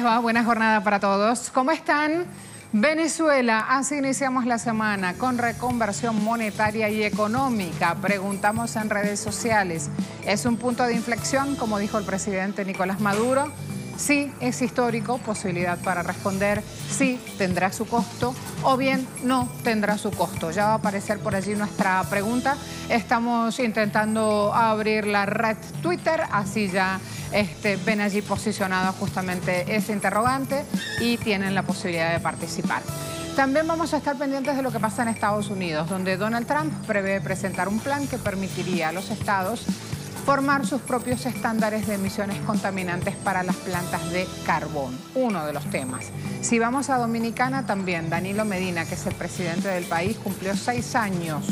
va? Buena jornada para todos. ¿Cómo están? Venezuela, así iniciamos la semana con reconversión monetaria y económica. Preguntamos en redes sociales, ¿es un punto de inflexión, como dijo el presidente Nicolás Maduro? Sí, es histórico, posibilidad para responder, sí, tendrá su costo, o bien no tendrá su costo. Ya va a aparecer por allí nuestra pregunta. Estamos intentando abrir la red Twitter, así ya ven allí posicionado justamente ese interrogante y tienen la posibilidad de participar. También vamos a estar pendientes de lo que pasa en Estados Unidos, donde Donald Trump prevé presentar un plan que permitiría a los estados formar sus propios estándares de emisiones contaminantes para las plantas de carbón, uno de los temas. Si vamos a Dominicana también, Danilo Medina, que es el presidente del país, cumplió 6 años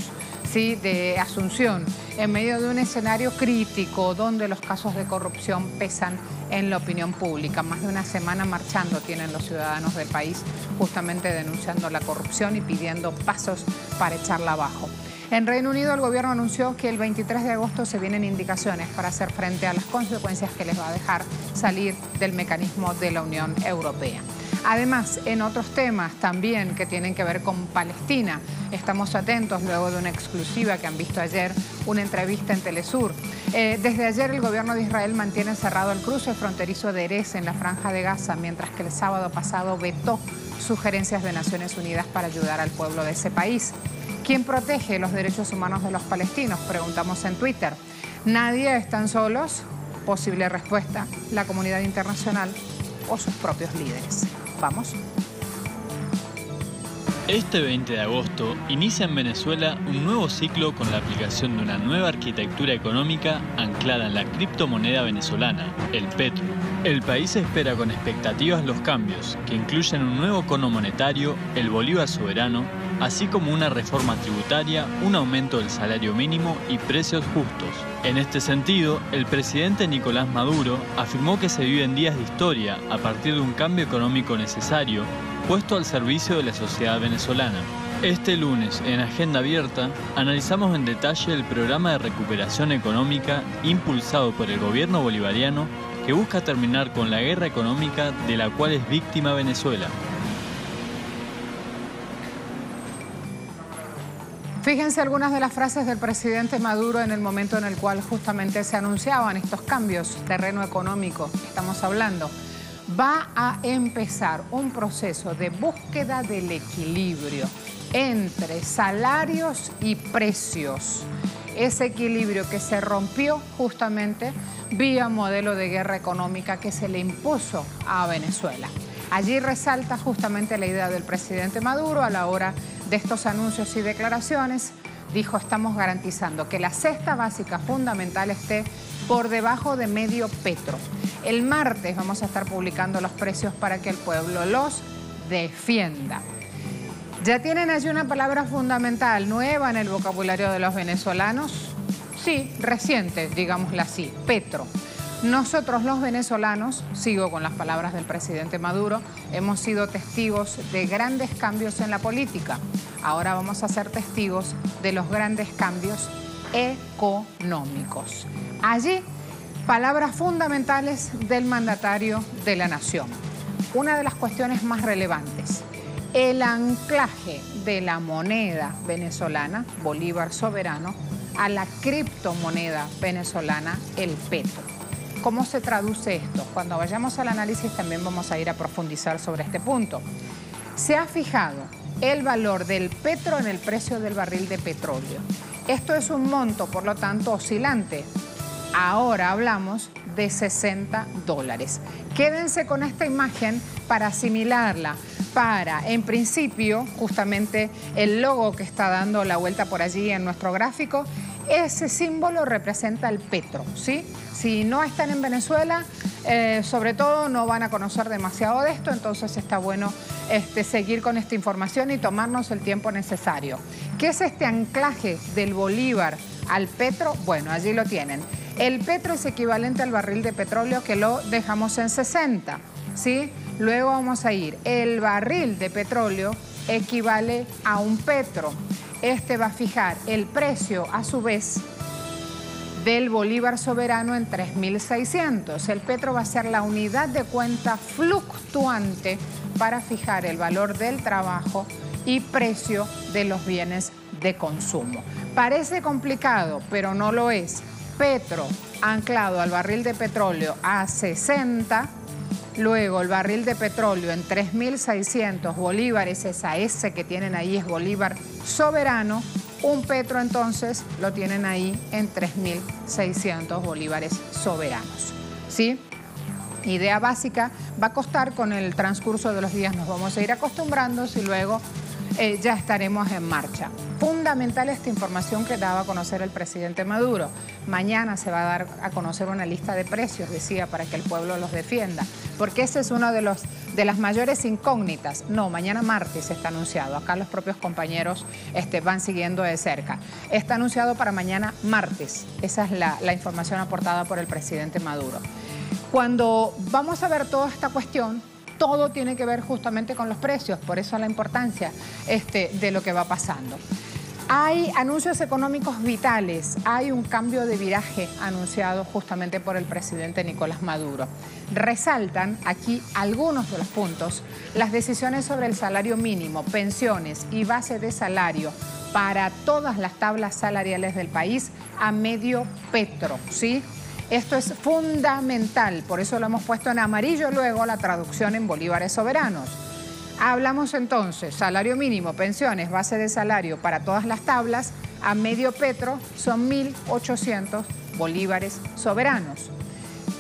de asunción en medio de un escenario crítico donde los casos de corrupción pesan en la opinión pública. Más de una semana marchando tienen los ciudadanos del país justamente denunciando la corrupción y pidiendo pasos para echarla abajo. En Reino Unido el gobierno anunció que el 23 de agosto se vienen indicaciones para hacer frente a las consecuencias que les va a dejar salir del mecanismo de la Unión Europea. Además, en otros temas también que tienen que ver con Palestina, estamos atentos luego de una exclusiva que han visto ayer, una entrevista en Telesur. Desde ayer el gobierno de Israel mantiene cerrado el cruce fronterizo de Erez en la Franja de Gaza, mientras que el sábado pasado vetó sugerencias de Naciones Unidas para ayudar al pueblo de ese país. ¿Quién protege los derechos humanos de los palestinos? Preguntamos en Twitter. ¿Nadie están solos? Posible respuesta, la comunidad internacional o sus propios líderes. Vamos. Este 20 de agosto inicia en Venezuela un nuevo ciclo con la aplicación de una nueva arquitectura económica anclada en la criptomoneda venezolana, el petro. El país espera con expectativas los cambios, que incluyen un nuevo cono monetario, el bolívar soberano, así como una reforma tributaria, un aumento del salario mínimo y precios justos. En este sentido, el presidente Nicolás Maduro afirmó que se viven días de historia a partir de un cambio económico necesario puesto al servicio de la sociedad venezolana. Este lunes, en Agenda Abierta, analizamos en detalle el programa de recuperación económica impulsado por el gobierno bolivariano que busca terminar con la guerra económica de la cual es víctima Venezuela. Fíjense algunas de las frases del presidente Maduro en el momento en el cual justamente se anunciaban estos cambios, terreno económico, estamos hablando. Va a empezar un proceso de búsqueda del equilibrio entre salarios y precios. Ese equilibrio que se rompió justamente vía modelo de guerra económica que se le impuso a Venezuela. Allí resalta justamente la idea del presidente Maduro a la hora de estos anuncios y declaraciones. Dijo, estamos garantizando que la cesta básica fundamental esté por debajo de medio petro. El martes vamos a estar publicando los precios para que el pueblo los defienda. ¿Ya tienen allí una palabra fundamental nueva en el vocabulario de los venezolanos? Sí, reciente, digámosla así, petro. Nosotros los venezolanos, sigo con las palabras del presidente Maduro, hemos sido testigos de grandes cambios en la política. Ahora vamos a ser testigos de los grandes cambios económicos. Allí, palabras fundamentales del mandatario de la nación. Una de las cuestiones más relevantes, el anclaje de la moneda venezolana, bolívar soberano, a la criptomoneda venezolana, el petro. ¿Cómo se traduce esto? Cuando vayamos al análisis también vamos a ir a profundizar sobre este punto. Se ha fijado el valor del petro en el precio del barril de petróleo. Esto es un monto, por lo tanto, oscilante. Ahora hablamos de $60. Quédense con esta imagen para asimilarla, para, en principio, justamente el logo que está dando la vuelta por allí en nuestro gráfico, ese símbolo representa el petro, ¿sí? Si no están en Venezuela, sobre todo no van a conocer demasiado de esto, entonces está bueno seguir con esta información y tomarnos el tiempo necesario. ¿Qué es este anclaje del bolívar al petro? Bueno, allí lo tienen. El petro es equivalente al barril de petróleo que lo dejamos en 60, ¿sí? Luego vamos a ir, el barril de petróleo equivale a un petro. Este va a fijar el precio, a su vez, del bolívar soberano en 3.600. El petro va a ser la unidad de cuenta fluctuante para fijar el valor del trabajo y precio de los bienes de consumo. Parece complicado, pero no lo es. Petro anclado al barril de petróleo a 60, luego el barril de petróleo en 3.600 bolívares, esa S que tienen ahí es bolívar soberano. Un petro entonces lo tienen ahí en 3.600 bolívares soberanos, ¿sí? Idea básica, va a costar con el transcurso de los días, nos vamos a ir acostumbrando y luego ya estaremos en marcha. Fundamental esta información que daba a conocer el presidente Maduro. Mañana se va a dar a conocer una lista de precios, decía, para que el pueblo los defienda, porque ese es uno de las mayores incógnitas. No, mañana martes está anunciado. Acá los propios compañeros van siguiendo de cerca. Está anunciado para mañana martes. Esa es la información aportada por el presidente Maduro. Cuando vamos a ver toda esta cuestión, todo tiene que ver justamente con los precios, por eso la importancia de lo que va pasando. Hay anuncios económicos vitales, hay un cambio de viraje anunciado justamente por el presidente Nicolás Maduro. Resaltan aquí algunos de los puntos, las decisiones sobre el salario mínimo, pensiones y base de salario para todas las tablas salariales del país a medio petro, ¿sí? Esto es fundamental, por eso lo hemos puesto en amarillo luego la traducción en bolívares soberanos. Hablamos entonces, salario mínimo, pensiones, base de salario para todas las tablas, a medio petro son 1.800 bolívares soberanos.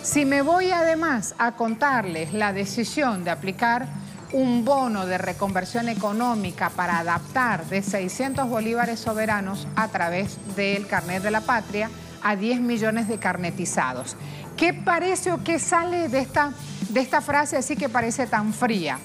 Si me voy además a contarles la decisión de aplicar un bono de reconversión económica para adaptar de 600 bolívares soberanos a través del carnet de la patria, a 10 millones de carnetizados. ¿Qué parece o qué sale de esta frase así que parece tan fría?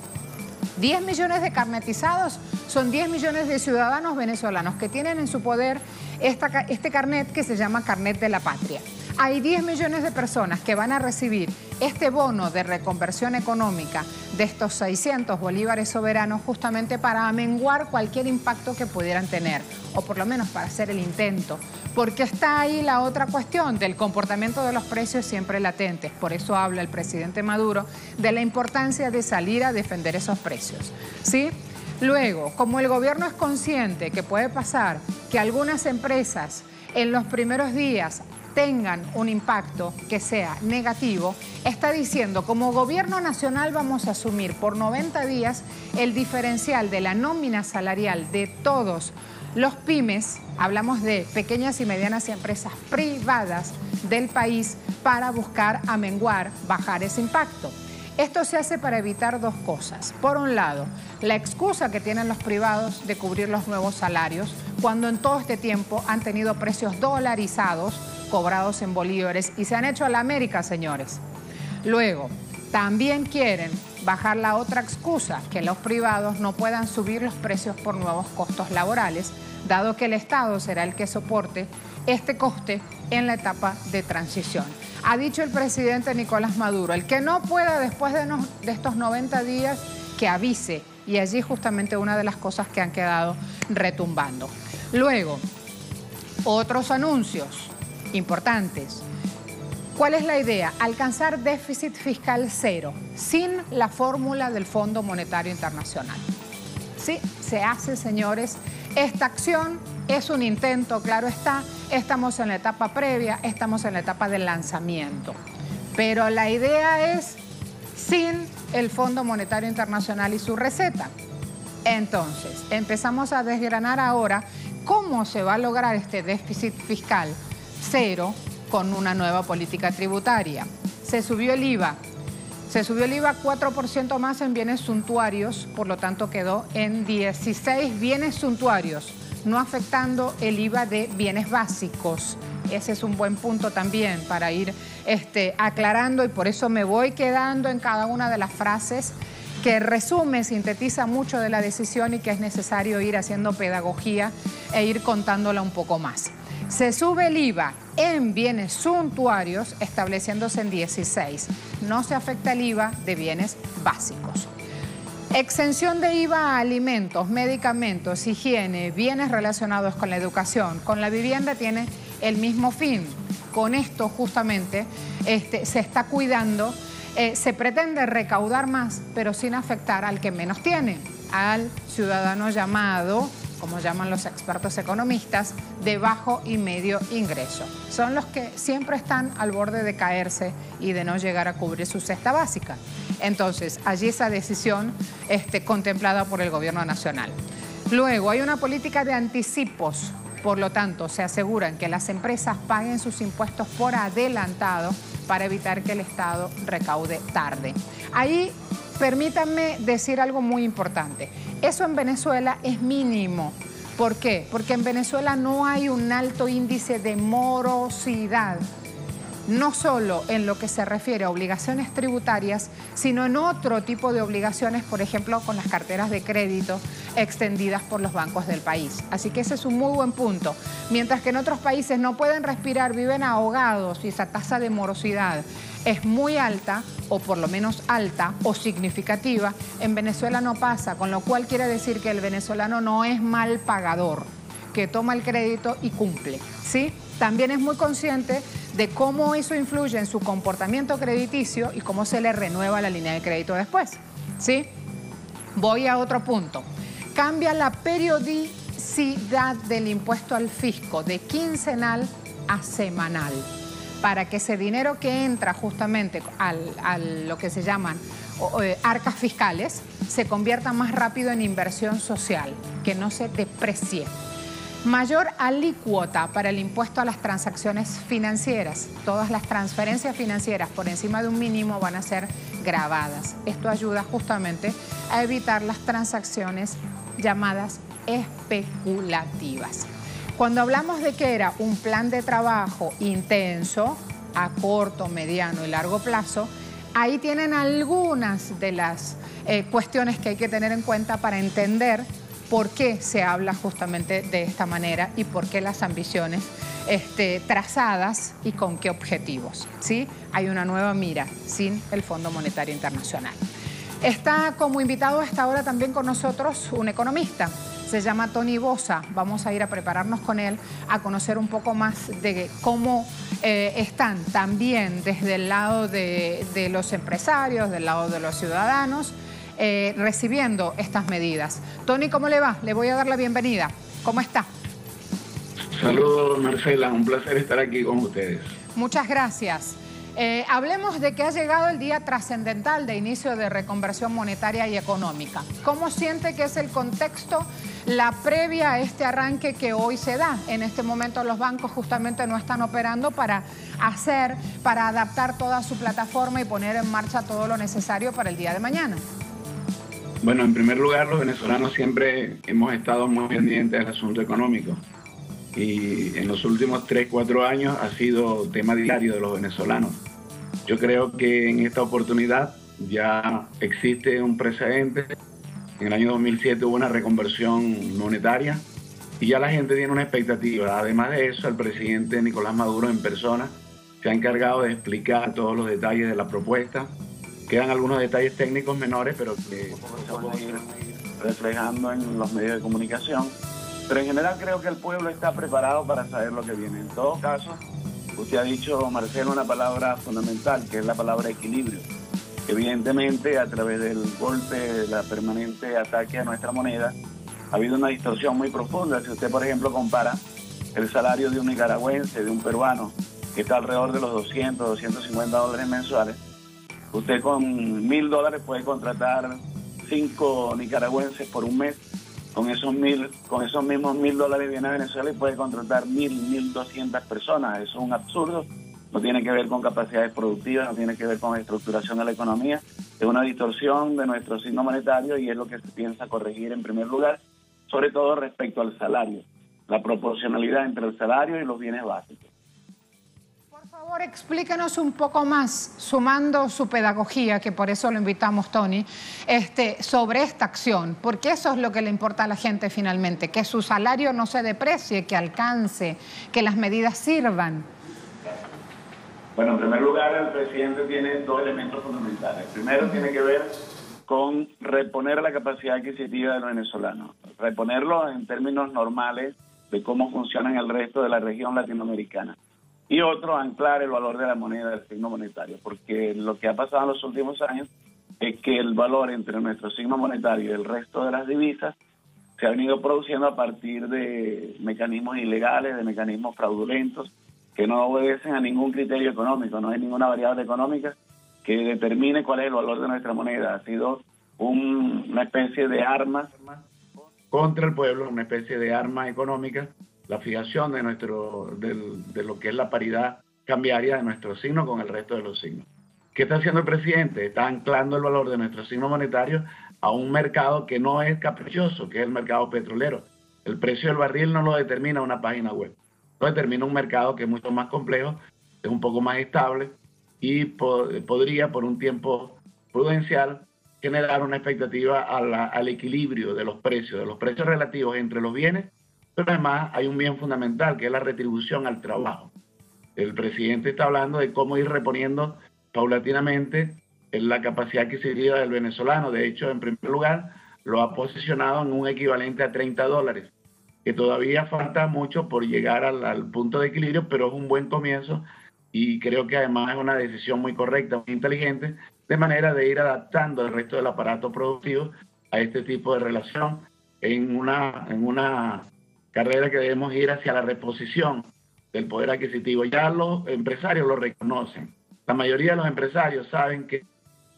10 millones de carnetizados son 10 millones de ciudadanos venezolanos que tienen en su poder este carnet que se llama carnet de la patria. Hay 10 millones de personas que van a recibir este bono de reconversión económica de estos 600 bolívares soberanos justamente para amenguar cualquier impacto que pudieran tener, o por lo menos para hacer el intento, porque está ahí la otra cuestión del comportamiento de los precios siempre latentes. Por eso habla el presidente Maduro de la importancia de salir a defender esos precios, ¿sí? Luego, como el gobierno es consciente que puede pasar que algunas empresas en los primeros días tengan un impacto que sea negativo, está diciendo, como gobierno nacional vamos a asumir por 90 días el diferencial de la nómina salarial de todos los pymes, hablamos de pequeñas y medianas empresas privadas del país, para buscar amenguar, bajar ese impacto. Esto se hace para evitar dos cosas. Por un lado, la excusa que tienen los privados de cubrir los nuevos salarios, cuando en todo este tiempo han tenido precios dolarizados, cobrados en bolívares, y se han hecho a la América, señores. Luego, también quieren bajar la otra excusa, que los privados no puedan subir los precios por nuevos costos laborales, dado que el Estado será el que soporte este coste en la etapa de transición. Ha dicho el presidente Nicolás Maduro, el que no pueda después de estos 90 días, que avise, y allí justamente una de las cosas que han quedado retumbando. Luego, otros anuncios importantes. ¿Cuál es la idea? Alcanzar déficit fiscal cero, sin la fórmula del Fondo Monetario Internacional. Sí, se hace, señores. Esta acción es un intento, claro está. Estamos en la etapa previa, estamos en la etapa del lanzamiento. Pero la idea es sin el Fondo Monetario Internacional y su receta. Entonces, empezamos a desgranar ahora cómo se va a lograr este déficit fiscal cero con una nueva política tributaria. Se subió el IVA. Se subió el IVA 4% más en bienes suntuarios, por lo tanto quedó en 16 bienes suntuarios, no afectando el IVA de bienes básicos. Ese es un buen punto también para ir aclarando, y por eso me voy quedando en cada una de las frases que resume, sintetiza mucho de la decisión y que es necesario ir haciendo pedagogía e ir contándola un poco más. Se sube el IVA en bienes suntuarios, estableciéndose en 16. No se afecta el IVA de bienes básicos. Exención de IVA a alimentos, medicamentos, higiene, bienes relacionados con la educación, con la vivienda tiene el mismo fin. con esto justamente se está cuidando. Se pretende recaudar más, pero sin afectar al que menos tiene, al ciudadano llamado, como llaman los expertos economistas, de bajo y medio ingreso. Son los que siempre están al borde de caerse y de no llegar a cubrir su cesta básica. Entonces, allí esa decisión contemplada por el gobierno nacional. Luego, hay una política de anticipos. Por lo tanto, se aseguran que las empresas paguen sus impuestos por adelantado para evitar que el Estado recaude tarde. Ahí, permítanme decir algo muy importante. Eso en Venezuela es mínimo. ¿Por qué? Porque en Venezuela no hay un alto índice de morosidad, no solo en lo que se refiere a obligaciones tributarias, sino en otro tipo de obligaciones, por ejemplo, con las carteras de crédito extendidas por los bancos del país. Así que ese es un muy buen punto. Mientras que en otros países no pueden respirar, viven ahogados y esa tasa de morosidad es muy alta, o por lo menos alta o significativa, en Venezuela no pasa, con lo cual quiere decir que el venezolano no es mal pagador, que toma el crédito y cumple, ¿sí? También es muy consciente de cómo eso influye en su comportamiento crediticio y cómo se le renueva la línea de crédito después, ¿sí? Voy a otro punto. Cambia la periodicidad del impuesto al fisco de quincenal a semanal, para que ese dinero que entra justamente a lo que se llaman arcas fiscales se convierta más rápido en inversión social, que no se deprecie. Mayor alícuota para el impuesto a las transacciones financieras. Todas las transferencias financieras por encima de un mínimo van a ser gravadas. Esto ayuda justamente a evitar las transacciones llamadas especulativas. Cuando hablamos de que era un plan de trabajo intenso, a corto, mediano y largo plazo, ahí tienen algunas de las cuestiones que hay que tener en cuenta para entender por qué se habla justamente de esta manera y por qué las ambiciones trazadas y con qué objetivos, ¿sí? Hay una nueva mira sin el Fondo Monetario Internacional. Está como invitado a esta hora también con nosotros un economista. Se llama Tony Bosa. Vamos a ir a prepararnos con él a conocer un poco más de cómo están también desde el lado de los empresarios, del lado de los ciudadanos, recibiendo estas medidas. Tony, ¿cómo le va? Le voy a dar la bienvenida. ¿Cómo está? Saludos, Marcela. Un placer estar aquí con ustedes. Muchas gracias. Hablemos de que ha llegado el día trascendental de inicio de reconversión monetaria y económica. ¿Cómo siente que es el contexto, la previa a este arranque que hoy se da? En este momento los bancos justamente no están operando para adaptar toda su plataforma y poner en marcha todo lo necesario para el día de mañana. Bueno, en primer lugar, los venezolanos siempre hemos estado muy pendientes del asunto económico. Y en los últimos 3-4 años ha sido tema diario de los venezolanos. Yo creo que en esta oportunidad ya existe un precedente. En el año 2007 hubo una reconversión monetaria y ya la gente tiene una expectativa. Además de eso, el presidente Nicolás Maduro en persona se ha encargado de explicar todos los detalles de la propuesta. Quedan algunos detalles técnicos menores, pero que se van a ir reflejando en los medios de comunicación. Pero en general creo que el pueblo está preparado para saber lo que viene. En todo caso, usted ha dicho, Marcelo, una palabra fundamental, que es la palabra equilibrio. Evidentemente, a través del golpe, la permanente ataque a nuestra moneda, ha habido una distorsión muy profunda. Si usted, por ejemplo, compara el salario de un nicaragüense, de un peruano, que está alrededor de los 200, 250 dólares mensuales, usted con $1.000 puede contratar 5 nicaragüenses por un mes. Con esos mismos $1.000 viene a Venezuela y puede contratar 1.200 personas. Eso es un absurdo. No tiene que ver con capacidades productivas, no tiene que ver con estructuración de la economía. Es una distorsión de nuestro signo monetario y es lo que se piensa corregir en primer lugar, sobre todo respecto al salario, la proporcionalidad entre el salario y los bienes básicos. Por favor, explíquenos un poco más, sumando su pedagogía, que por eso lo invitamos, Tony, sobre esta acción, porque eso es lo que le importa a la gente finalmente, que su salario no se deprecie, que alcance, que las medidas sirvan. Bueno, en primer lugar, el presidente tiene 2 elementos fundamentales. Primero tiene que ver con reponer la capacidad adquisitiva de los venezolanos, reponerlo en términos normales de cómo funciona en el resto de la región latinoamericana. y otro, anclar el valor de la moneda del signo monetario, porque lo que ha pasado en los últimos años es que el valor entre nuestro signo monetario y el resto de las divisas se ha venido produciendo a partir de mecanismos ilegales, de mecanismos fraudulentos, que no obedecen a ningún criterio económico, no hay ninguna variable económica que determine cuál es el valor de nuestra moneda. Ha sido una especie de arma contra el pueblo, una especie de arma económica, la fijación de lo que es la paridad cambiaria de nuestro signo con el resto de los signos. ¿Qué está haciendo el presidente? Está anclando el valor de nuestro signo monetario a un mercado que no es caprichoso, que es el mercado petrolero. El precio del barril no lo determina una página web, lo determina un mercado que es mucho más complejo, es un poco más estable y podría por un tiempo prudencial generar una expectativa al equilibrio de los precios relativos entre los bienes, pero además hay un bien fundamental que es la retribución al trabajo. El presidente está hablando de cómo ir reponiendo paulatinamente en la capacidad adquisitiva del venezolano. De hecho, en primer lugar, lo ha posicionado en un equivalente a $30, que todavía falta mucho por llegar al punto de equilibrio, pero es un buen comienzo y creo que además es una decisión muy correcta, muy inteligente, de manera de ir adaptando el resto del aparato productivo a este tipo de relación en una carrera que debemos ir hacia la reposición del poder adquisitivo. Ya los empresarios lo reconocen. La mayoría de los empresarios saben que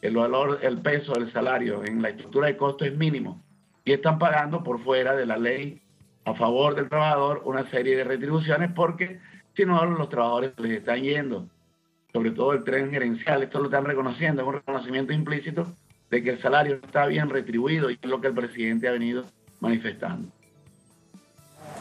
el peso del salario en la estructura de costo es mínimo y están pagando por fuera de la ley a favor del trabajador una serie de retribuciones porque si no los trabajadores les están yendo, sobre todo el tren gerencial, esto lo están reconociendo, es un reconocimiento implícito de que el salario está bien retribuido y es lo que el presidente ha venido manifestando.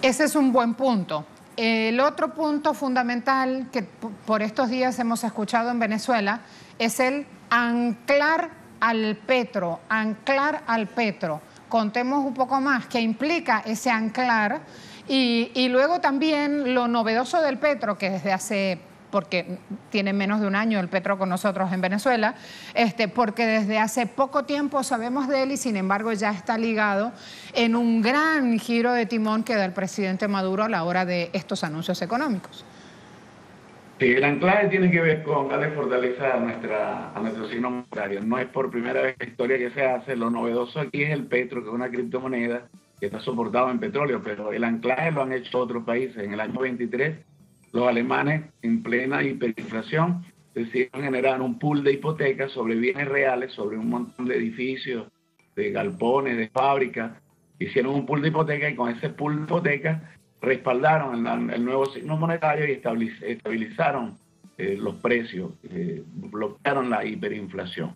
Ese es un buen punto. El otro punto fundamental que por estos días hemos escuchado en Venezuela es el anclar al petro, Contemos un poco más qué implica ese anclar y luego también lo novedoso del petro, que desde hace, porque tiene menos de un año el petro con nosotros en Venezuela, porque desde hace poco tiempo sabemos de él y sin embargo ya está ligado en un gran giro de timón que da el presidente Maduro a la hora de estos anuncios económicos. Sí, el anclaje tiene que ver con darle fortaleza a nuestro signo monetario. No es por primera vez en la historia que se hace. Lo novedoso aquí es el petro, que es una criptomoneda que está soportado en petróleo, pero el anclaje lo han hecho otros países. En el año 23, los alemanes, en plena hiperinflación, decidieron generar un pool de hipotecas sobre bienes reales, sobre un montón de edificios, de galpones, de fábricas. Hicieron un pool de hipotecas y con ese pool de hipotecas respaldaron el nuevo signo monetario y estabilizaron los precios, bloquearon la hiperinflación.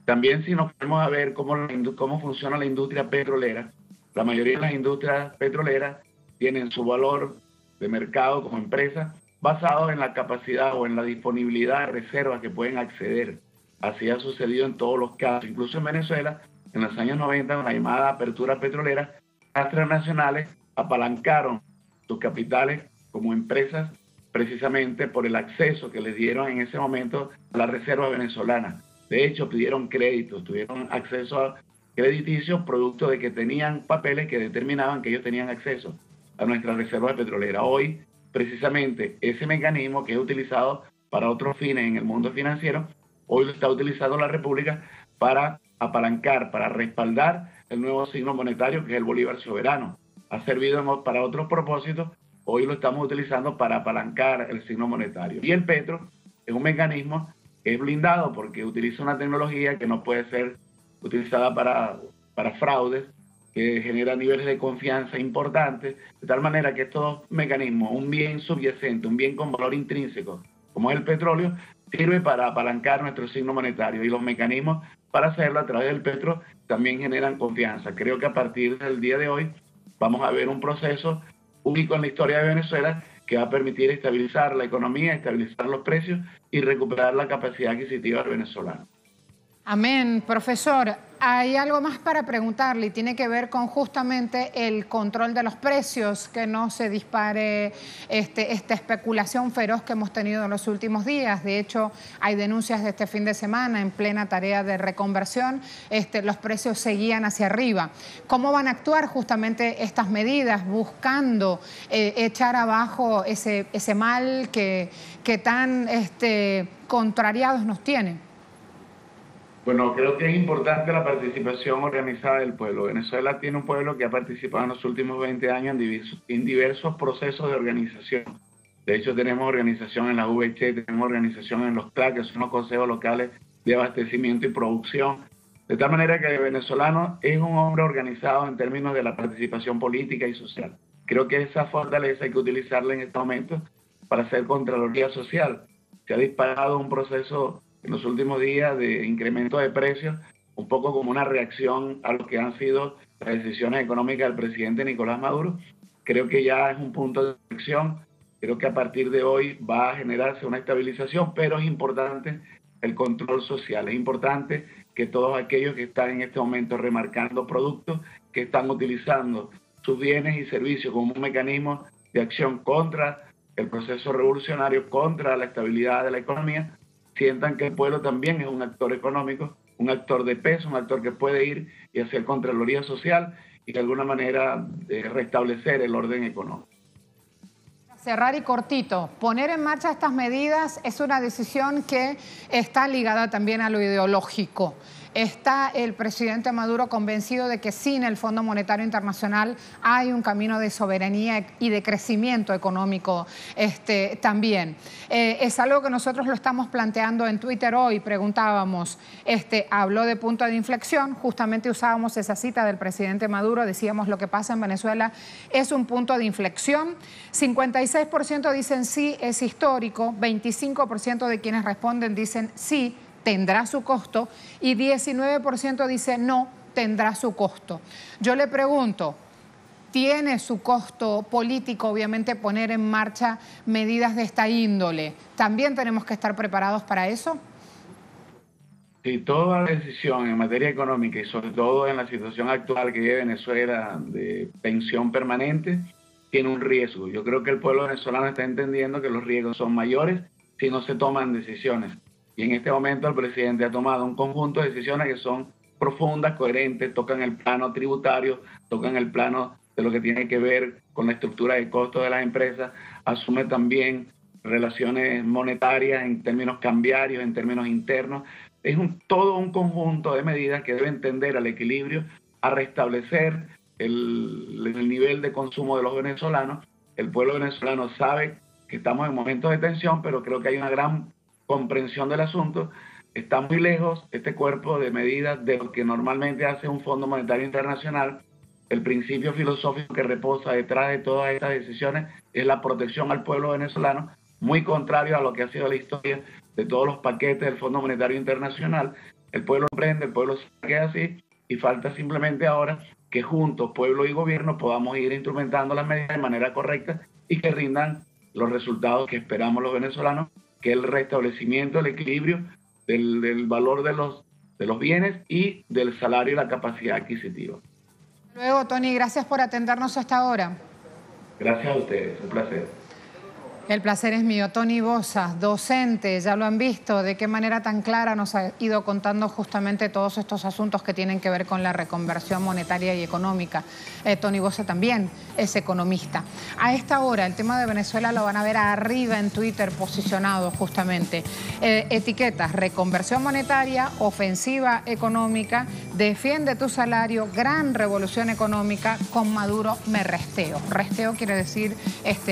También si nos ponemos a ver cómo funciona la industria petrolera, la mayoría de las industrias petroleras tienen su valor de mercado como empresa basado en la capacidad o en la disponibilidad de reservas que pueden acceder. Así ha sucedido en todos los casos, incluso en Venezuela, en los años 90, con la llamada apertura petrolera, las transnacionales apalancaron sus capitales como empresas precisamente por el acceso que les dieron en ese momento a la reserva venezolana. De hecho, pidieron créditos, tuvieron acceso a crediticios producto de que tenían papeles que determinaban que ellos tenían acceso a nuestra reserva petrolera. Hoy, precisamente, ese mecanismo que es utilizado para otros fines en el mundo financiero, hoy lo está utilizando la República para apalancar, para respaldar el nuevo signo monetario que es el bolívar soberano. Ha servido para otros propósitos, hoy lo estamos utilizando para apalancar el signo monetario. Y el petro es un mecanismo que es blindado porque utiliza una tecnología que no puede ser utilizada para fraudes, que genera niveles de confianza importantes, de tal manera que estos mecanismos, un bien subyacente, un bien con valor intrínseco, como es el petróleo, sirve para apalancar nuestro signo monetario y los mecanismos para hacerlo a través del petro también generan confianza. Creo que a partir del día de hoy vamos a ver un proceso único en la historia de Venezuela que va a permitir estabilizar la economía, estabilizar los precios y recuperar la capacidad adquisitiva del venezolano. Amén. Profesor, hay algo más para preguntarle y tiene que ver con justamente el control de los precios, que no se dispare esta especulación feroz que hemos tenido en los últimos días. De hecho, hay denuncias de este fin de semana en plena tarea de reconversión, los precios seguían hacia arriba. ¿Cómo van a actuar justamente estas medidas buscando echar abajo ese mal que tan contrariados nos tiene? Bueno, creo que es importante la participación organizada del pueblo. Venezuela tiene un pueblo que ha participado en los últimos 20 años en diversos procesos de organización. De hecho, tenemos organización en la VC, tenemos organización en los CLAC, que son los consejos locales de abastecimiento y producción. De tal manera que el venezolano es un hombre organizado en términos de la participación política y social. Creo que esa fortaleza hay que utilizarla en este momento para hacer Contraloría Social. Se ha disparado un proceso en los últimos días de incremento de precios, un poco como una reacción a lo que han sido las decisiones económicas del presidente Nicolás Maduro. Creo que ya es un punto de inflexión. Creo que a partir de hoy va a generarse una estabilización, pero es importante el control social. Es importante que todos aquellos que están en este momento remarcando productos, que están utilizando sus bienes y servicios como un mecanismo de acción contra el proceso revolucionario, contra la estabilidad de la economía, sientan que el pueblo también es un actor económico, un actor de peso, un actor que puede ir y hacer Contraloría Social y de alguna manera restablecer el orden económico. Cerrar y cortito, poner en marcha estas medidas es una decisión que está ligada también a lo ideológico. ¿Está el presidente Maduro convencido de que sin el Fondo Monetario Internacional hay un camino de soberanía y de crecimiento económico también? Es algo que nosotros lo estamos planteando en Twitter hoy. Preguntábamos, habló de punto de inflexión, justamente usábamos esa cita del presidente Maduro, decíamos lo que pasa en Venezuela es un punto de inflexión. 56% dicen sí, es histórico, 25% de quienes responden dicen sí, tendrá su costo, y 19% dice no, tendrá su costo. Yo le pregunto, ¿tiene su costo político, obviamente, poner en marcha medidas de esta índole? ¿También tenemos que estar preparados para eso? Sí, toda decisión en materia económica y sobre todo en la situación actual que vive Venezuela de pensión permanente, tiene un riesgo. Yo creo que el pueblo venezolano está entendiendo que los riesgos son mayores si no se toman decisiones. Y en este momento el presidente ha tomado un conjunto de decisiones que son profundas, coherentes, tocan el plano tributario, tocan el plano de lo que tiene que ver con la estructura de costos de las empresas, asume también relaciones monetarias en términos cambiarios, en términos internos. Es todo un conjunto de medidas que deben tender al equilibrio, a restablecer el nivel de consumo de los venezolanos. El pueblo venezolano sabe que estamos en momentos de tensión, pero creo que hay una gran comprensión del asunto. Está muy lejos este cuerpo de medidas de lo que normalmente hace un Fondo Monetario Internacional. El principio filosófico que reposa detrás de todas estas decisiones es la protección al pueblo venezolano, muy contrario a lo que ha sido la historia de todos los paquetes del Fondo Monetario Internacional. El pueblo emprende, el pueblo se queda así, y falta simplemente ahora que juntos, pueblo y gobierno, podamos ir instrumentando las medidas de manera correcta y que rindan los resultados que esperamos los venezolanos, que es el restablecimiento, el equilibrio del valor de los bienes y del salario y la capacidad adquisitiva. Luego, Tony, gracias por atendernos hasta ahora. Gracias a ustedes, un placer. El placer es mío. Tony Bosa, docente, ya lo han visto, de qué manera tan clara nos ha ido contando justamente todos estos asuntos que tienen que ver con la reconversión monetaria y económica. Tony Bosa también es economista. A esta hora el tema de Venezuela lo van a ver arriba en Twitter posicionado justamente. Etiquetas, reconversión monetaria, ofensiva económica, defiende tu salario, gran revolución económica, con Maduro me resteo. Resteo quiere decir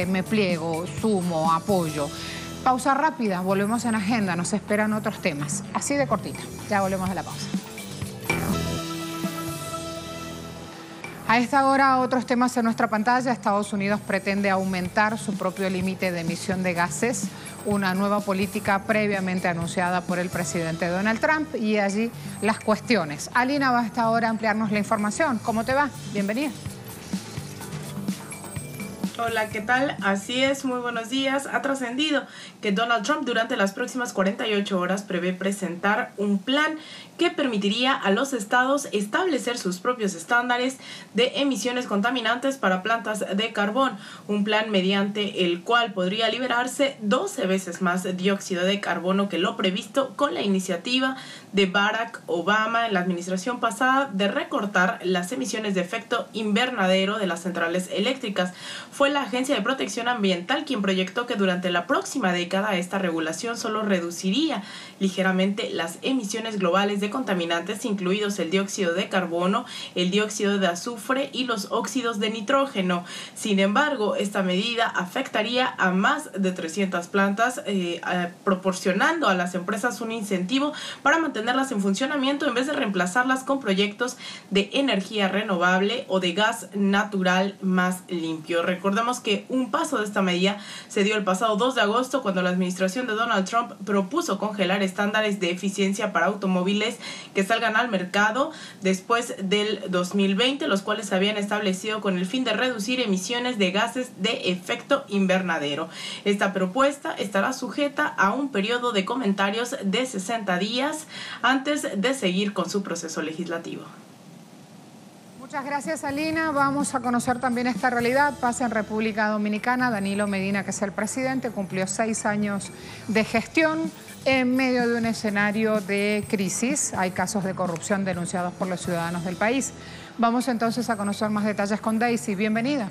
me pliego, sumo, apoyo. Pausa rápida, volvemos en agenda, nos esperan otros temas. Así de cortita, ya volvemos a la pausa. A esta hora, otros temas en nuestra pantalla. Estados Unidos pretende aumentar su propio límite de emisión de gases, una nueva política previamente anunciada por el presidente Donald Trump, y allí las cuestiones. Alina va a esta hora a ampliarnos la información. ¿Cómo te va? Bienvenida. Hola, ¿qué tal? Así es, muy buenos días. Ha trascendido que Donald Trump durante las próximas 48 horas prevé presentar un plan que permitiría a los estados establecer sus propios estándares de emisiones contaminantes para plantas de carbón. Un plan mediante el cual podría liberarse 12 veces más dióxido de carbono que lo previsto con la iniciativa de Barack Obama en la administración pasada de recortar las emisiones de efecto invernadero de las centrales eléctricas. Fue la Agencia de Protección Ambiental quien proyectó que durante la próxima década esta regulación solo reduciría ligeramente las emisiones globales de contaminantes, incluidos el dióxido de carbono, el dióxido de azufre y los óxidos de nitrógeno. Sin embargo, esta medida afectaría a más de 300 plantas, proporcionando a las empresas un incentivo para mantenerlas en funcionamiento en vez de reemplazarlas con proyectos de energía renovable o de gas natural más limpio. Recordemos que un paso de esta medida se dio el pasado 2 de agosto cuando la administración de Donald Trump propuso congelar estándares de eficiencia para automóviles que salgan al mercado después del 2020, los cuales se habían establecido con el fin de reducir emisiones de gases de efecto invernadero. Esta propuesta estará sujeta a un periodo de comentarios de 60 días antes de seguir con su proceso legislativo. Muchas gracias, Alina. Vamos a conocer también esta realidad. Pasa en República Dominicana. Danilo Medina, que es el presidente, cumplió 6 años de gestión en medio de un escenario de crisis. Hay casos de corrupción denunciados por los ciudadanos del país. Vamos entonces a conocer más detalles con Daisy. Bienvenida.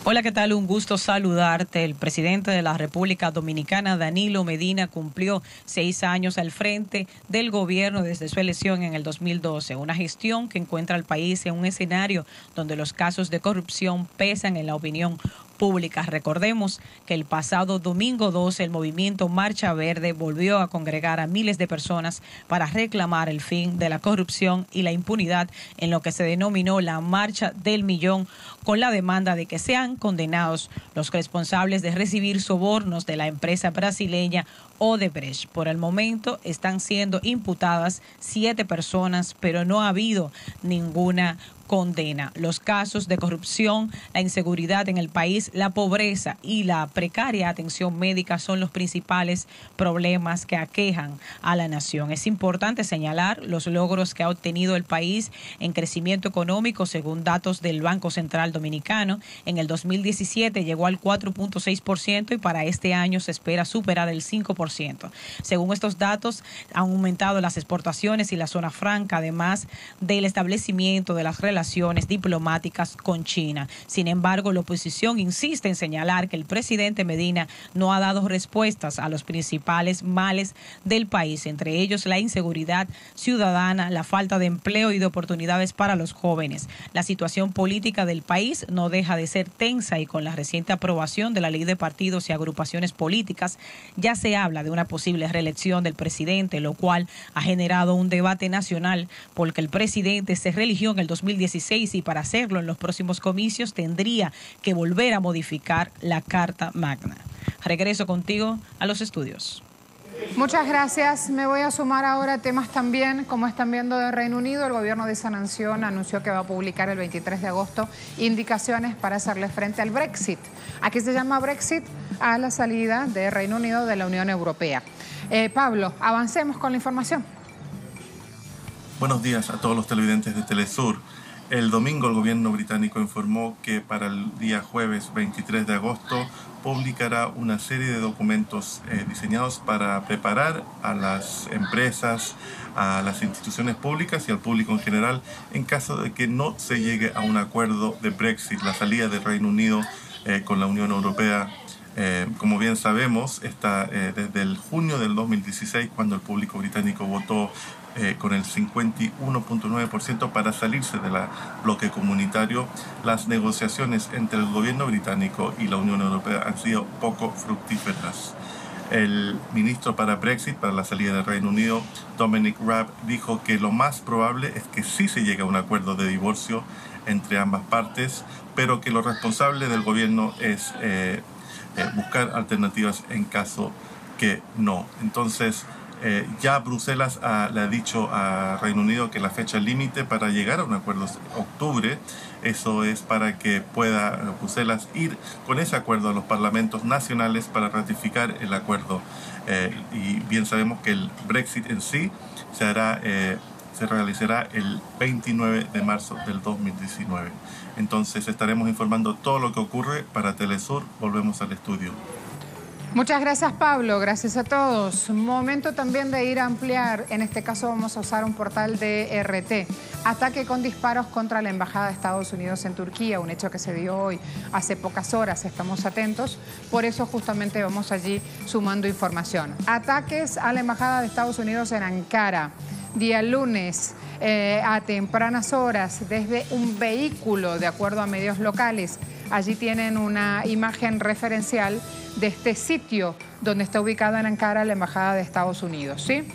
Hola, ¿qué tal? Un gusto saludarte. El presidente de la República Dominicana, Danilo Medina, cumplió 6 años al frente del gobierno desde su elección en el 2012. Una gestión que encuentra al país en un escenario donde los casos de corrupción pesan en la opinión pública. Recordemos que el pasado domingo 12 el movimiento Marcha Verde volvió a congregar a miles de personas para reclamar el fin de la corrupción y la impunidad en lo que se denominó la Marcha del Millón, con la demanda de que sean condenados los responsables de recibir sobornos de la empresa brasileña Odebrecht. Por el momento están siendo imputadas 7 personas, pero no ha habido ninguna condena. Los casos de corrupción, la inseguridad en el país, la pobreza y la precaria atención médica son los principales problemas que aquejan a la nación. Es importante señalar los logros que ha obtenido el país en crecimiento económico según datos del Banco Central Dominicano. En el 2017 llegó al 4.6% y para este año se espera superar el 5%. Según estos datos, han aumentado las exportaciones y la zona franca, además del establecimiento de las relaciones diplomáticas con China. Sin embargo, la oposición insiste en señalar que el presidente Medina no ha dado respuestas a los principales males del país, entre ellos la inseguridad ciudadana, la falta de empleo y de oportunidades para los jóvenes. La situación política del país no deja de ser tensa y con la reciente aprobación de la ley de partidos y agrupaciones políticas ya se habla de una posible reelección del presidente, lo cual ha generado un debate nacional porque el presidente se reeligió en el 2016 y para hacerlo en los próximos comicios tendría que volver a modificar la Carta Magna. Regreso contigo a los estudios. Muchas gracias. Me voy a sumar ahora a temas también, como están viendo, de Reino Unido. El gobierno de esa nación anunció que va a publicar el 23 de agosto indicaciones para hacerle frente al Brexit. Aquí se llama Brexit a la salida de Reino Unido de la Unión Europea. Pablo, avancemos con la información. Buenos días a todos los televidentes de Telesur. El domingo el gobierno británico informó que para el día jueves 23 de agosto publicará una serie de documentos diseñados para preparar a las empresas, a las instituciones públicas y al público en general en caso de que no se llegue a un acuerdo de Brexit, la salida del Reino Unido con la Unión Europea. Como bien sabemos, está desde el junio del 2016 cuando el público británico votó con el 51.9% para salirse del bloque comunitario. Las negociaciones entre el gobierno británico y la Unión Europea han sido poco fructíferas. El ministro para Brexit, para la salida del Reino Unido, Dominic Raab, dijo que lo más probable es que sí se llegue a un acuerdo de divorcio entre ambas partes, pero que lo responsable del gobierno es buscar alternativas en caso que no. Entonces, Ya Bruselas le ha dicho a Reino Unido que la fecha límite para llegar a un acuerdo es octubre. Eso es para que pueda Bruselas ir con ese acuerdo a los parlamentos nacionales para ratificar el acuerdo. Y bien sabemos que el Brexit en sí se realizará el 29 de marzo del 2019. Entonces estaremos informando todo lo que ocurre para Telesur. Volvemos al estudio. Muchas gracias, Pablo. Gracias a todos. Momento también de ir a ampliar. En este caso vamos a usar un portal de RT. Ataque con disparos contra la Embajada de Estados Unidos en Turquía, un hecho que se dio hoy hace pocas horas. Estamos atentos. Por eso justamente vamos allí sumando información. Ataques a la Embajada de Estados Unidos en Ankara. Día lunes, a tempranas horas, desde un vehículo, de acuerdo a medios locales. Allí tienen una imagen referencial de este sitio donde está ubicada en Ankara la Embajada de Estados Unidos, ¿sí?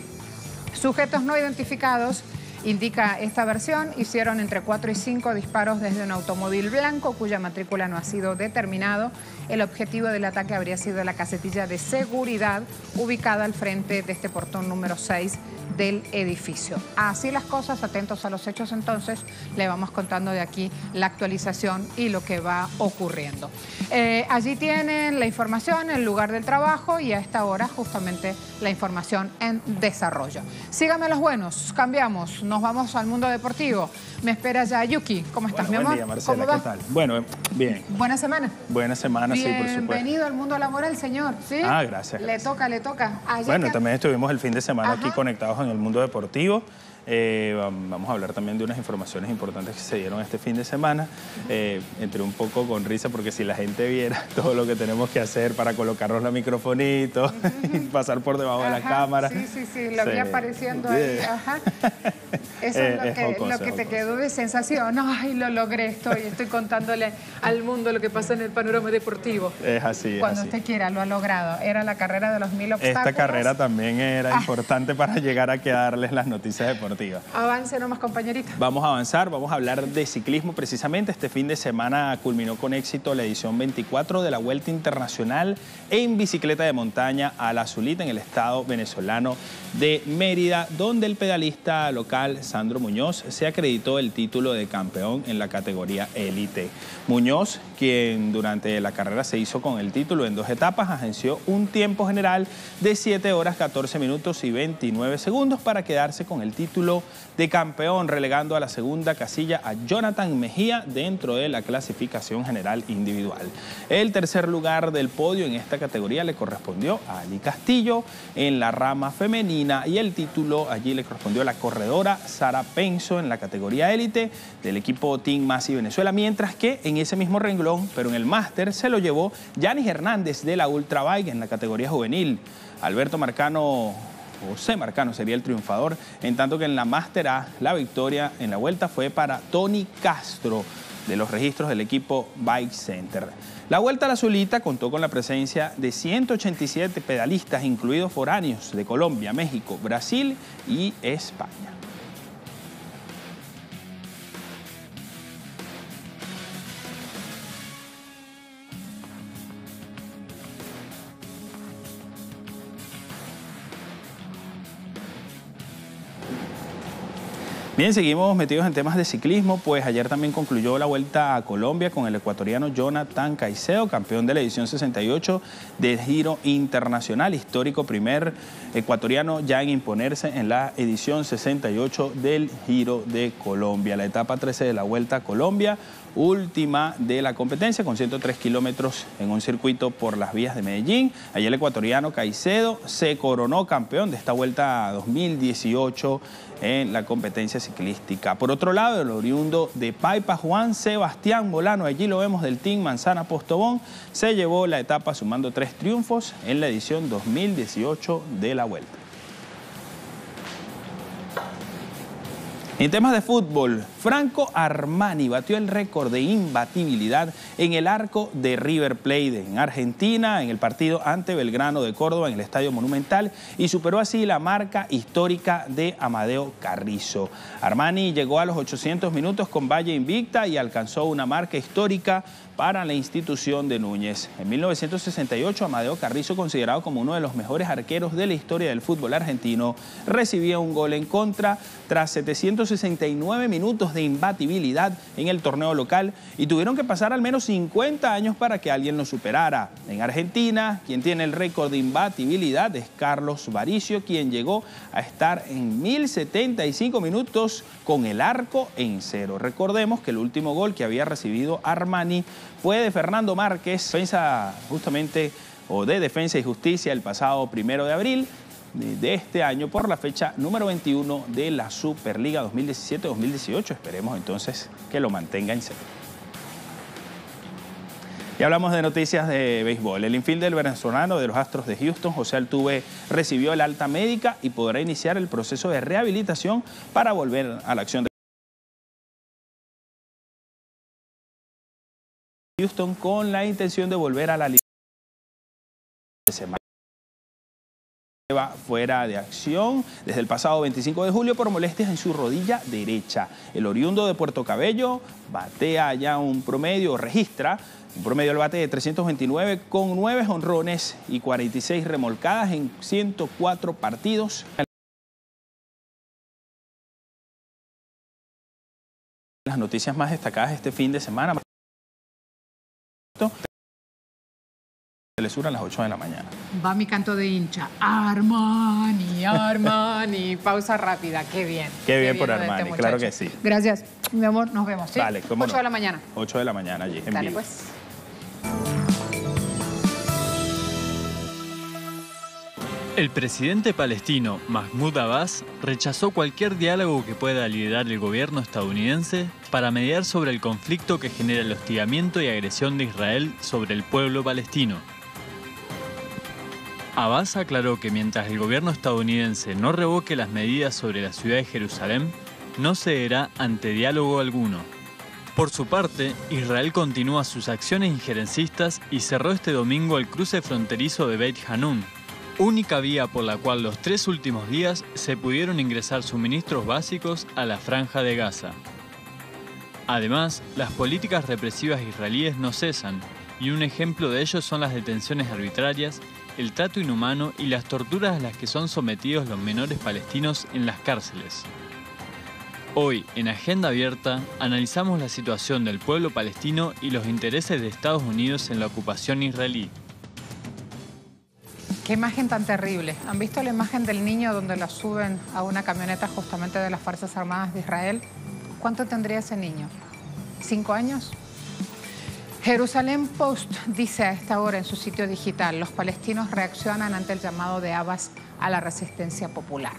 Sujetos no identificados, indica esta versión, hicieron entre 4 y 5 disparos desde un automóvil blanco cuya matrícula no ha sido determinado. El objetivo del ataque habría sido la casetilla de seguridad ubicada al frente de este portón número 6 del edificio. Así las cosas, atentos a los hechos entonces, le vamos contando de aquí la actualización y lo que va ocurriendo. Allí tienen la información, el lugar del trabajo y a esta hora justamente la información en desarrollo. Síganme los buenos, cambiamos, nos vamos al mundo deportivo. Me espera ya Yuki. ¿Cómo estás, mi amor? Buen día, Marcela, ¿Cómo va? ¿qué tal? Bueno, bien. Buena semana. Buena semana, sí, por supuesto. Bienvenido al mundo laboral, señor. ¿Sí? Ah, gracias. Le toca. Bueno, también estuvimos el fin de semana aquí conectados en el mundo deportivo. Vamos a hablar también de unas informaciones importantes que se dieron este fin de semana. Entré un poco con risa porque si la gente viera todo lo que tenemos que hacer para colocarnos la microfonito y pasar por debajo de la cámara. Sí, lo vi apareciendo ahí. Ajá. Eso es lo que te quedó de sensación. Ay, lo logré, estoy contándole al mundo lo que pasa en el panorama deportivo. Es así. Cuando usted quiera, lo ha logrado. Era la carrera de los 1000 obstáculos. Esta carrera también era importante para llegar a darles las noticias deportivas. Avance nomás, compañerita. Vamos a avanzar, vamos a hablar de ciclismo precisamente. Este fin de semana culminó con éxito la edición 24 de la Vuelta Internacional en bicicleta de montaña a La Zulita en el estado venezolano de Mérida, donde el pedalista local Sandro Muñoz se acreditó el título de campeón en la categoría élite. Muñoz, quien durante la carrera se hizo con el título en 2 etapas, agenció un tiempo general de 7 horas, 14 minutos y 29 segundos para quedarse con el título de campeón, relegando a la segunda casilla a Jonathan Mejía dentro de la clasificación general individual. El tercer lugar del podio en esta categoría le correspondió a Ali Castillo en la rama femenina y el título allí le correspondió a la corredora Sara Penso en la categoría élite del equipo Team Masi Venezuela, mientras que en ese mismo renglón, pero en el máster, se lo llevó Yanis Hernández de la Ultrabike en la categoría juvenil. José Marcano sería el triunfador, en tanto que en la Máster A la victoria en la vuelta fue para Tony Castro de los registros del equipo Bike Center. La Vuelta a La Zulita contó con la presencia de 187 pedalistas, incluidos foráneos de Colombia, México, Brasil y España. Bien, seguimos metidos en temas de ciclismo, pues ayer también concluyó la Vuelta a Colombia con el ecuatoriano Jonathan Caicedo, campeón de la edición 68 del Giro Internacional, histórico primer ecuatoriano ya en imponerse en la edición 68 del Giro de Colombia. La etapa 13 de la Vuelta a Colombia, última de la competencia, con 103 kilómetros en un circuito por las vías de Medellín. Ayer el ecuatoriano Caicedo se coronó campeón de esta Vuelta 2018 en la competencia ciclística. Por otro lado, el oriundo de Paipa, Juan Sebastián Molano, allí lo vemos, del Team Manzana Postobón, se llevó la etapa sumando 3 triunfos en la edición 2018 de la Vuelta. En temas de fútbol, Franco Armani batió el récord de imbatibilidad en el arco de River Plate en Argentina en el partido ante Belgrano de Córdoba en el Estadio Monumental y superó así la marca histórica de Amadeo Carrizo. Armani llegó a los 800 minutos con Valle invicta y alcanzó una marca histórica para la institución de Núñez. En 1968, Amadeo Carrizo, considerado como uno de los mejores arqueros de la historia del fútbol argentino, recibía un gol en contra tras 769 minutos de imbatibilidad en el torneo local y tuvieron que pasar al menos 50 años para que alguien lo superara. En Argentina, quien tiene el récord de imbatibilidad es Carlos Varicio, quien llegó a estar en 1075 minutos con el arco en cero. Recordemos que el último gol que había recibido Armani fue de Fernando Márquez, defensa justamente o de Defensa y Justicia el pasado 1 de abril de este año por la fecha número 21 de la Superliga 2017-2018. Esperemos entonces que lo mantenga en cero. Y hablamos de noticias de béisbol. El infielder venezolano de los Astros de Houston, José Altuve, recibió el alta médica y podrá iniciar el proceso de rehabilitación para volver a la acción de Houston con la intención de volver a la liga de semana. Fuera de acción desde el pasado 25 de julio por molestias en su rodilla derecha. El oriundo de Puerto Cabello batea ya registra un promedio del bate de 329 con 9 jonrones y 46 remolcadas en 104 partidos. Las noticias más destacadas este fin de semana. Telesur a las 8 de la mañana. Va mi canto de hincha. Armani, Armani. Pausa rápida. Qué bien. Qué bien por Armani, claro que sí. Gracias, mi amor. Nos vemos, ¿sí? Dale, cómo 8 de la mañana. 8 de la mañana allí, en Dale, vivo. pues. El presidente palestino Mahmoud Abbas rechazó cualquier diálogo que pueda liderar el gobierno estadounidense para mediar sobre el conflicto que genera el hostigamiento y agresión de Israel sobre el pueblo palestino. Abbas aclaró que mientras el gobierno estadounidense no revoque las medidas sobre la ciudad de Jerusalén, no cederá ante diálogo alguno. Por su parte, Israel continúa sus acciones injerencistas y cerró este domingo el cruce fronterizo de Beit Hanun, única vía por la cual los 3 últimos días se pudieron ingresar suministros básicos a la Franja de Gaza. Además, las políticas represivas israelíes no cesan, y un ejemplo de ello son las detenciones arbitrarias, el trato inhumano y las torturas a las que son sometidos los menores palestinos en las cárceles. Hoy, en Agenda Abierta, analizamos la situación del pueblo palestino y los intereses de Estados Unidos en la ocupación israelí. Qué imagen tan terrible. ¿Han visto la imagen del niño donde lo suben a una camioneta justamente de las Fuerzas Armadas de Israel? ¿Cuánto tendría ese niño? ¿5 años? Jerusalén Post dice a esta hora en su sitio digital: los palestinos reaccionan ante el llamado de Abbas a la resistencia popular.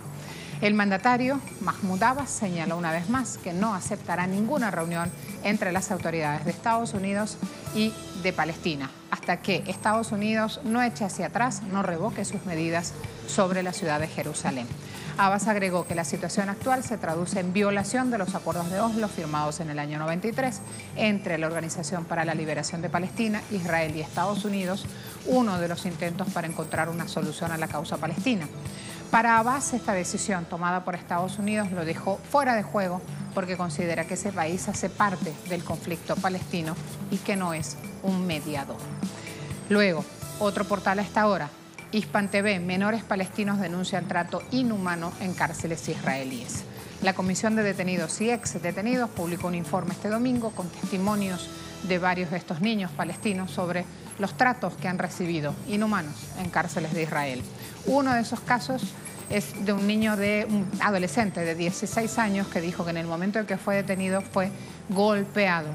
El mandatario, Mahmoud Abbas, señaló una vez más que no aceptará ninguna reunión entre las autoridades de Estados Unidos y de Palestina, hasta que Estados Unidos no eche hacia atrás, no revoque sus medidas sobre la ciudad de Jerusalén. Abbas agregó que la situación actual se traduce en violación de los acuerdos de Oslo firmados en el año 93 entre la Organización para la Liberación de Palestina, Israel y Estados Unidos, uno de los intentos para encontrar una solución a la causa palestina. Para Abbas, esta decisión tomada por Estados Unidos lo dejó fuera de juego porque considera que ese país hace parte del conflicto palestino y que no es un mediador. Luego, otro portal a esta hora, Hispan TV, menores palestinos denuncian trato inhumano en cárceles israelíes. La Comisión de Detenidos y Ex-Detenidos publicó un informe este domingo con testimonios de varios de estos niños palestinos sobre los tratos que han recibido inhumanos en cárceles de Israel. Uno de esos casos es de un adolescente de 16 años que dijo que en el momento en que fue detenido fue golpeado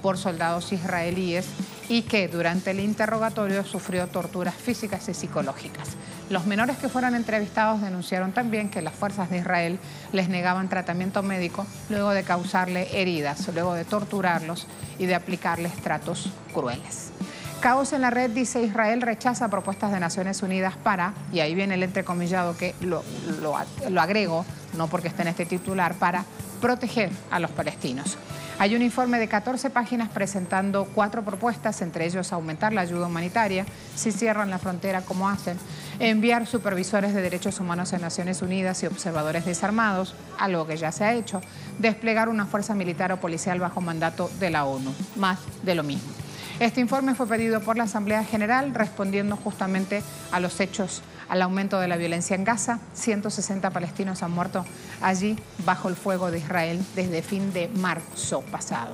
por soldados israelíes y que durante el interrogatorio sufrió torturas físicas y psicológicas. Los menores que fueron entrevistados denunciaron también que las fuerzas de Israel les negaban tratamiento médico luego de causarle heridas, luego de torturarlos y de aplicarles tratos crueles. Caos en la red, dice Israel, rechaza propuestas de Naciones Unidas para, y ahí viene el entrecomillado que lo agrego, no porque esté en este titular, para proteger a los palestinos. Hay un informe de 14 páginas presentando 4 propuestas, entre ellos aumentar la ayuda humanitaria, si cierran la frontera como hacen, enviar supervisores de derechos humanos en Naciones Unidas y observadores desarmados, algo que ya se ha hecho, desplegar una fuerza militar o policial bajo mandato de la ONU, más de lo mismo. Este informe fue pedido por la Asamblea General respondiendo justamente a los hechos, al aumento de la violencia en Gaza. 160 palestinos han muerto allí bajo el fuego de Israel desde fin de marzo pasado.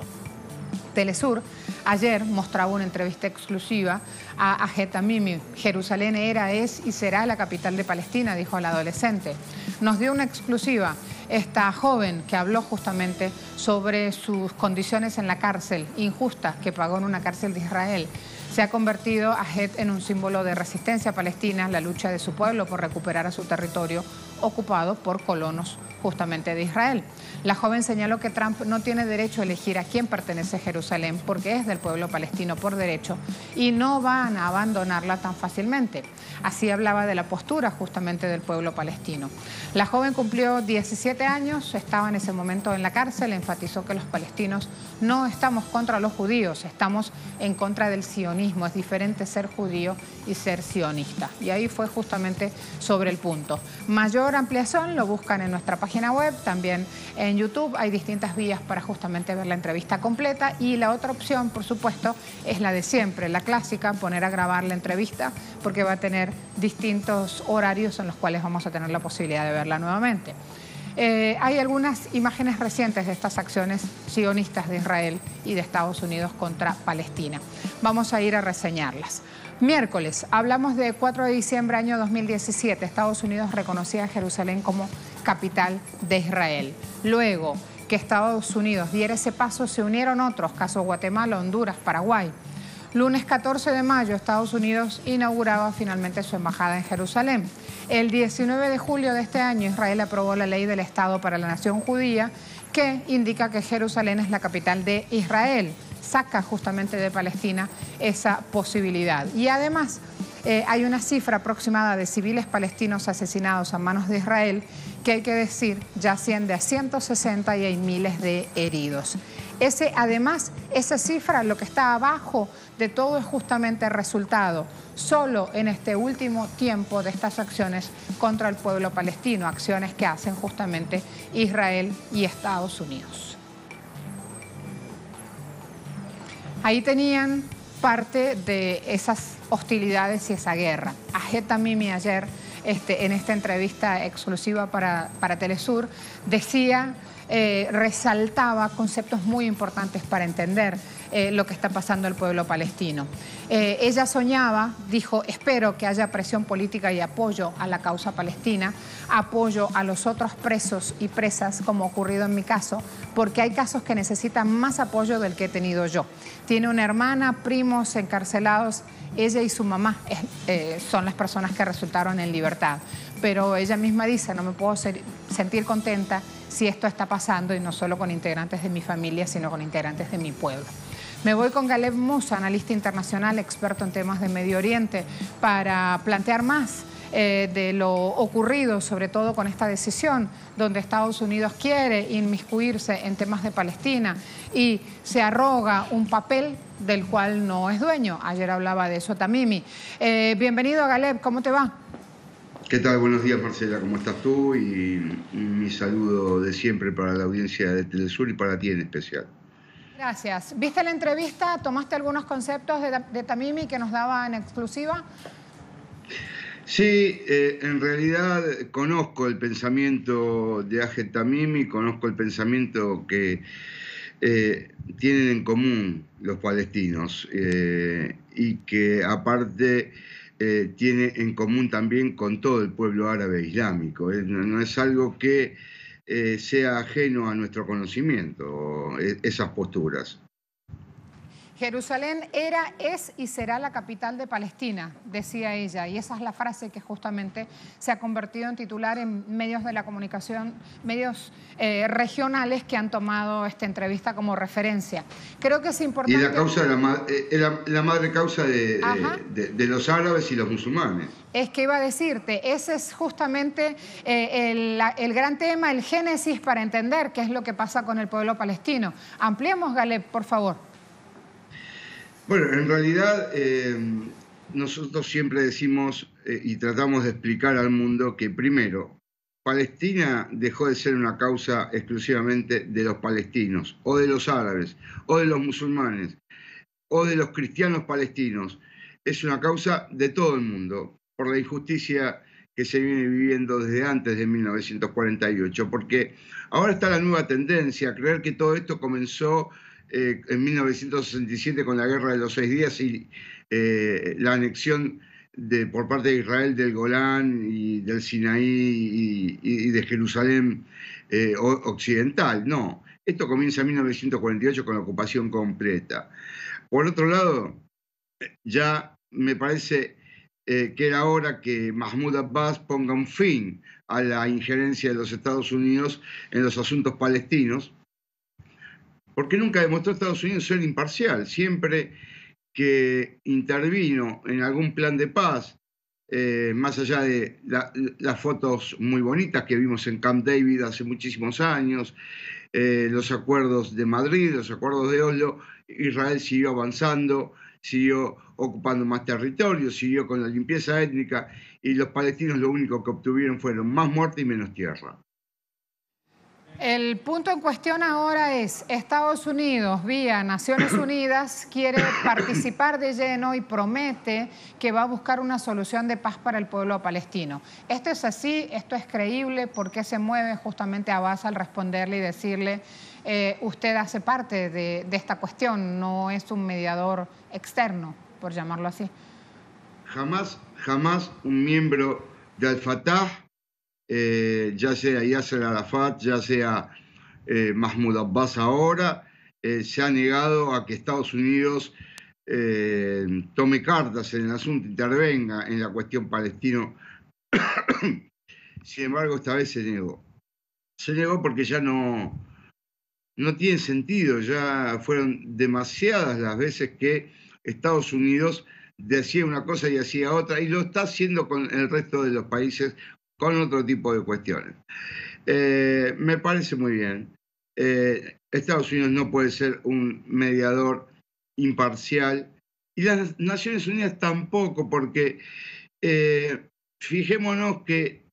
Telesur ayer mostraba una entrevista exclusiva a Ahed Tamimi. Jerusalén era, es y será la capital de Palestina, dijo el adolescente. Nos dio una exclusiva esta joven que habló justamente sobre sus condiciones en la cárcel injustas que pagó en una cárcel de Israel. Se ha convertido Ahed en un símbolo de resistencia palestina, la lucha de su pueblo por recuperar a su territorio ocupado por colonos justamente de Israel. La joven señaló que Trump no tiene derecho a elegir a quién pertenece Jerusalén porque es del pueblo palestino por derecho y no van a abandonarla tan fácilmente. Así hablaba de la postura justamente del pueblo palestino. La joven cumplió 17 años, estaba en ese momento en la cárcel, enfatizó que los palestinos no estamos contra los judíos, estamos en contra del sionismo. Es diferente ser judío y ser sionista. Y ahí fue justamente sobre el punto. Mayor ampliación lo buscan en nuestra página web, también en YouTube hay distintas vías para justamente ver la entrevista completa y la otra opción, por supuesto, es la de siempre, la clásica, poner a grabar la entrevista porque va a tener distintos horarios en los cuales vamos a tener la posibilidad de verla nuevamente. Hay algunas imágenes recientes de estas acciones sionistas de Israel y de Estados Unidos contra Palestina. Vamos a ir a reseñarlas. Miércoles, hablamos de 4 de diciembre año 2017. Estados Unidos reconocía a Jerusalén como capital de Israel. Luego que Estados Unidos diera ese paso, se unieron otros, caso Guatemala, Honduras, Paraguay. Lunes 14 de mayo, Estados Unidos inauguraba finalmente su embajada en Jerusalén. El 19 de julio de este año, Israel aprobó la ley del Estado para la Nación Judía, que indica que Jerusalén es la capital de Israel. Saca justamente de Palestina esa posibilidad. Y además hay una cifra aproximada de civiles palestinos asesinados a manos de Israel que hay que decir ya asciende a 160 y hay miles de heridos. Además, esa cifra, lo que está abajo de todo es justamente el resultado, solo en este último tiempo de estas acciones contra el pueblo palestino, acciones que hacen justamente Israel y Estados Unidos. Ahí tenían parte de esas hostilidades y esa guerra. Ahed Tamimi ayer, en esta entrevista exclusiva para Telesur, decía, resaltaba conceptos muy importantes para entender lo que está pasando el pueblo palestino. Ella soñaba, dijo, espero que haya presión política y apoyo a la causa palestina, apoyo a los otros presos y presas, como ha ocurrido en mi caso, porque hay casos que necesitan más apoyo del que he tenido yo. Tiene una hermana, primos encarcelados, ella y su mamá son las personas que resultaron en libertad. Pero ella misma dice, no me puedo sentir contenta si esto está pasando y no solo con integrantes de mi familia, sino con integrantes de mi pueblo. Me voy con Galeb Moussa, analista internacional, experto en temas de Medio Oriente, para plantear más de lo ocurrido, sobre todo con esta decisión, donde Estados Unidos quiere inmiscuirse en temas de Palestina y se arroga un papel del cual no es dueño. Ayer hablaba de eso Tamimi. Bienvenido, Galeb, ¿cómo te va? ¿Qué tal? Buenos días, Marcela, ¿cómo estás tú? Y mi saludo de siempre para la audiencia de Telesur y para ti en especial. Gracias. ¿Viste la entrevista? ¿Tomaste algunos conceptos de Tamimi que nos daba en exclusiva? Sí, en realidad conozco el pensamiento de Ahed Tamimi, conozco el pensamiento que tienen en común los palestinos y que aparte tiene en común también con todo el pueblo árabe islámico. No es algo que sea ajeno a nuestro conocimiento, esas posturas. Jerusalén era, es y será la capital de Palestina, decía ella, y esa es la frase que justamente se ha convertido en titular en medios de la comunicación, medios regionales que han tomado esta entrevista como referencia. Creo que es importante... Y la causa de la madre causa de los árabes y los musulmanes. Es que iba a decirte, ese es justamente el gran tema, el génesis para entender qué es lo que pasa con el pueblo palestino. Ampliemos, Galeb, por favor. Bueno, en realidad nosotros siempre decimos y tratamos de explicar al mundo que primero, Palestina dejó de ser una causa exclusivamente de los palestinos, o de los árabes, o de los musulmanes, o de los cristianos palestinos. Es una causa de todo el mundo, por la injusticia que se viene viviendo desde antes de 1948, porque ahora está la nueva tendencia a creer que todo esto comenzó en 1967 con la Guerra de los 6 días y la anexión por parte de Israel del Golán y del Sinaí y de Jerusalén occidental. No, esto comienza en 1948 con la ocupación completa. Por otro lado, ya me parece que era hora que Mahmoud Abbas ponga un fin a la injerencia de los Estados Unidos en los asuntos palestinos, porque nunca demostró Estados Unidos ser imparcial. Siempre que intervino en algún plan de paz, más allá de las fotos muy bonitas que vimos en Camp David hace muchísimos años, los acuerdos de Madrid, los acuerdos de Oslo, Israel siguió avanzando, siguió ocupando más territorio, siguió con la limpieza étnica, y los palestinos lo único que obtuvieron fueron más muerte y menos tierra. El punto en cuestión ahora es, Estados Unidos, vía Naciones Unidas, quiere participar de lleno y promete que va a buscar una solución de paz para el pueblo palestino. ¿Esto es así? ¿Esto es creíble? ¿Por qué se mueve justamente Abbas al responderle y decirle, usted hace parte de esta cuestión, no es un mediador externo, por llamarlo así? Jamás un miembro de Al-Fatah, ya sea Yasser Arafat, ya sea Mahmoud Abbas ahora, se ha negado a que Estados Unidos tome cartas en el asunto, intervenga en la cuestión palestino. Sin embargo, esta vez se negó. Se negó porque ya no tiene sentido, ya fueron demasiadas las veces que Estados Unidos decía una cosa y hacía otra, y lo está haciendo con el resto de los países con otro tipo de cuestiones. Me parece muy bien. Estados Unidos no puede ser un mediador imparcial y las Naciones Unidas tampoco, porque fijémonos que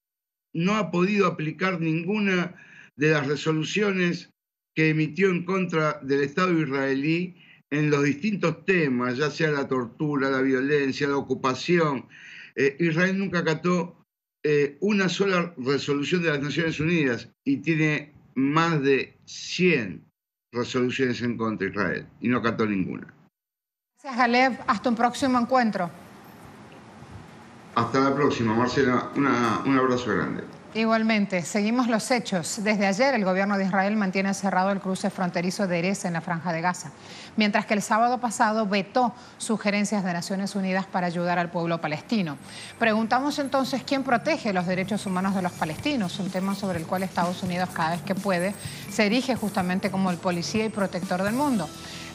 no ha podido aplicar ninguna de las resoluciones que emitió en contra del Estado israelí en los distintos temas, ya sea la tortura, la violencia, la ocupación. Israel nunca acató una sola resolución de las Naciones Unidas y tiene más de 100 resoluciones en contra de Israel y no acató ninguna. Gracias, Galeb. Hasta un próximo encuentro. Hasta la próxima, Marcela. Un abrazo grande. Igualmente, seguimos los hechos. Desde ayer el gobierno de Israel mantiene cerrado el cruce fronterizo de Erez en la Franja de Gaza, mientras que el sábado pasado vetó sugerencias de Naciones Unidas para ayudar al pueblo palestino. Preguntamos entonces quién protege los derechos humanos de los palestinos, un tema sobre el cual Estados Unidos cada vez que puede se erige justamente como el policía y protector del mundo.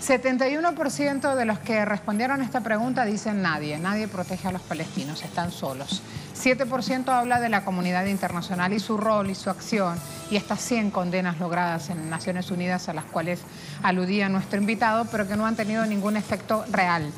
71% de los que respondieron a esta pregunta dicen nadie protege a los palestinos, están solos. 7% habla de la comunidad internacional y su rol y su acción, y estas 100 condenas logradas en Naciones Unidas a las cuales aludía nuestro invitado, pero que no han tenido ningún efecto real,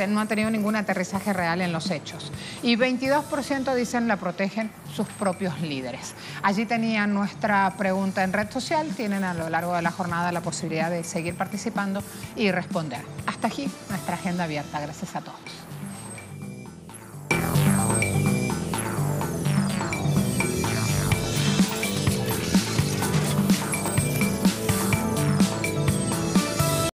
no han tenido ningún aterrizaje real en los hechos. Y 22% dicen la protegen sus propios líderes. Allí tenían nuestra pregunta en red social, tienen a lo largo de la jornada la posibilidad de seguir participando y responder. Hasta aquí nuestra agenda abierta. Gracias a todos.